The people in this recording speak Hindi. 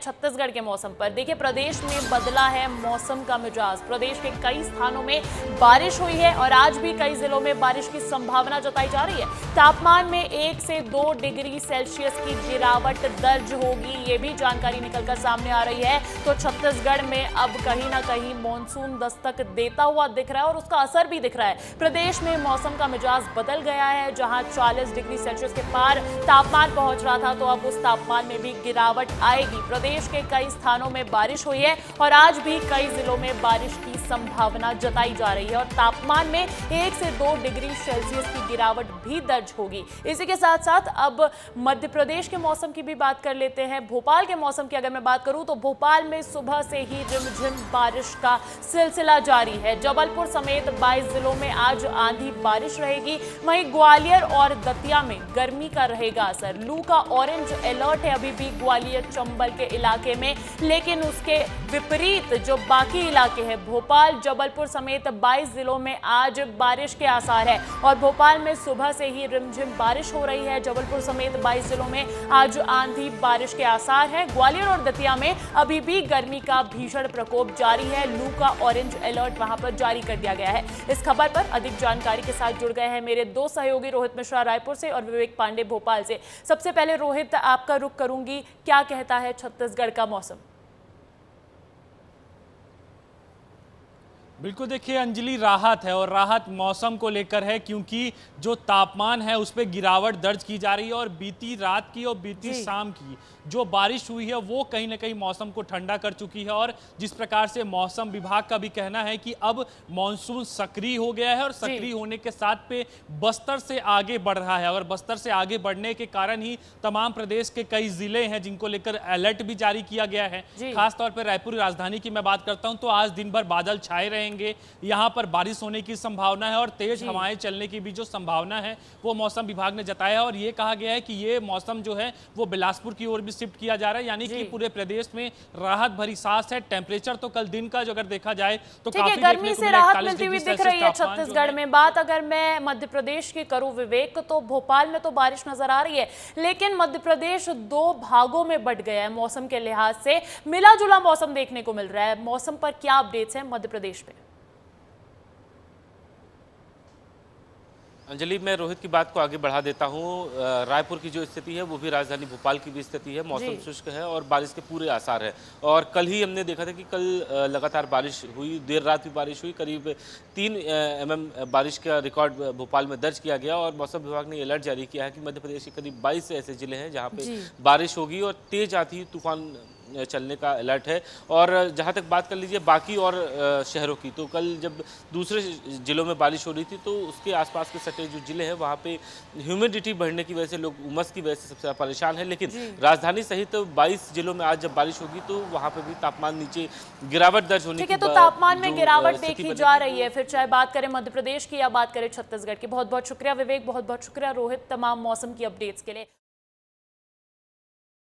छत्तीसगढ़ के मौसम पर देखिए, प्रदेश में बदला है मौसम का मिजाज। प्रदेश के कई स्थानों में बारिश हुई है और आज भी कई जिलों में बारिश की संभावना जताई जा रही है। तापमान में 1 से 2 डिग्री सेल्सियस की गिरावट दर्ज होगी, ये भी जानकारी निकलकर सामने आ रही है। तो छत्तीसगढ़ में अब कहीं ना कहीं मानसून दस्तक देता हुआ दिख रहा है और उसका असर भी दिख रहा है। प्रदेश में मौसम का मिजाज बदल गया है। जहां 40 डिग्री सेल्सियस के पार तापमान पहुंच रहा था, तो अब उस तापमान में भी गिरावट आएगी। प्रदेश के कई स्थानों में बारिश हुई है और आज भी कई जिलों में बारिश की संभावना जताई जा रही है और तापमान में 1 से 2 डिग्री सेल्सियस की गिरावट भी दर्ज होगी। इसी के साथ साथ अब मध्य प्रदेश के मौसम की भी बात कर लेते हैं। भोपाल के मौसम की अगर मैं बात करूं तो भोपाल में सुबह से ही रिमझिम बारिश का सिलसिला जारी है। जबलपुर समेत 22 जिलों में आज आंधी बारिश रहेगी। वहीं ग्वालियर और दतिया में गर्मी का रहेगा असर। लू का ऑरेंज अलर्ट है अभी भी ग्वालियर चंबल के इलाके में, लेकिन उसके विपरीत जो बाकी इलाके हैं, भोपाल जबलपुर समेत 22 जिलों में आज बारिश के आसार है और भोपाल में सुबह से ही रिमझिम बारिश हो रही है। जबलपुर समेत 22 जिलों में आज आंधी बारिश के आसार हैं। ग्वालियर और दतिया में अभी भी गर्मी का भीषण प्रकोप जारी है। लू का ऑरेंज अलर्ट वहां पर जारी कर दिया गया है। इस खबर पर अधिक जानकारी के साथ जुड़ गए हैं मेरे दो सहयोगी, रोहित मिश्रा रायपुर से और विवेक पांडे भोपाल से। सबसे पहले रोहित, आपका रुख करूंगी, क्या कहता है छत्तीसगढ़ का मौसम? बिल्कुल, देखिए अंजलि, राहत है और राहत मौसम को लेकर है क्योंकि जो तापमान है उस पर गिरावट दर्ज की जा रही है और बीती रात की और बीती शाम की जो बारिश हुई है वो कहीं ना कहीं मौसम को ठंडा कर चुकी है। और जिस प्रकार से मौसम विभाग का भी कहना है कि अब मानसून सक्रिय हो गया है और सक्रिय होने के साथ पे बस्तर से आगे बढ़ रहा है और बस्तर से आगे बढ़ने के कारण ही तमाम प्रदेश के कई जिले हैं जिनको लेकर अलर्ट भी जारी किया गया है। खासतौर पर रायपुर राजधानी की मैं बात करता हूं तो आज दिन भर बादल छाए रहेंगे, यहाँ पर बारिश होने की संभावना है और तेज हवाएं चलने की भी जो संभावना है वो मौसम विभाग ने जताया और ये कहा गया है कि ये मौसम जो है वो बिलासपुर की ओर भी शिफ्ट किया जा रहा है, यानी कि पूरे प्रदेश में राहत भरी सांस है। टेम्परेचर तो कल दिन का जो अगर देखा जाए तो काफी गर्मी से राहत मिलती हुई दिख रही है छत्तीसगढ़ में। बात अगर मैं मध्य प्रदेश की करूं विवेक, तो भोपाल में तो बारिश नजर आ रही है, लेकिन मध्य प्रदेश 2 भागों में बंट गया है। मौसम के लिहाज से मिला जुला मौसम देखने को मिल रहा है। मौसम पर क्या अपडेट्स हैं मध्य प्रदेश में? अंजलि, मैं रोहित की बात को आगे बढ़ा देता हूँ। रायपुर की जो स्थिति है वो भी राजधानी भोपाल की भी स्थिति है। मौसम शुष्क है और बारिश के पूरे आसार है। और कल ही हमने देखा था कि कल लगातार बारिश हुई, देर रात भी बारिश हुई, करीब 3 mm बारिश का रिकॉर्ड भोपाल में दर्ज किया गया। और मौसम विभाग ने अलर्ट जारी किया है कि मध्य प्रदेश के करीब 22 ऐसे जिले हैं जहाँ पे बारिश होगी और तेज आंधी तूफान चलने का अलर्ट है। और जहाँ तक बात कर लीजिए बाकी और शहरों की, तो कल जब दूसरे जिलों में बारिश हो रही थी तो उसके आसपास के सटे जो जिले हैं वहाँ पे ह्यूमिडिटी बढ़ने की वजह से लोग उमस की वजह से सबसे ज़्यादा परेशान है। लेकिन राजधानी सहित 22 जिलों में आज जब बारिश होगी तो वहाँ पे भी तापमान नीचे गिरावट दर्ज होने की, तो तापमान में गिरावट देखी जा रही है। फिर चाहे बात करें मध्य प्रदेश की या बात करें छत्तीसगढ़ की। बहुत बहुत शुक्रिया विवेक, बहुत बहुत शुक्रिया रोहित, तमाम मौसम की अपडेट्स के लिए।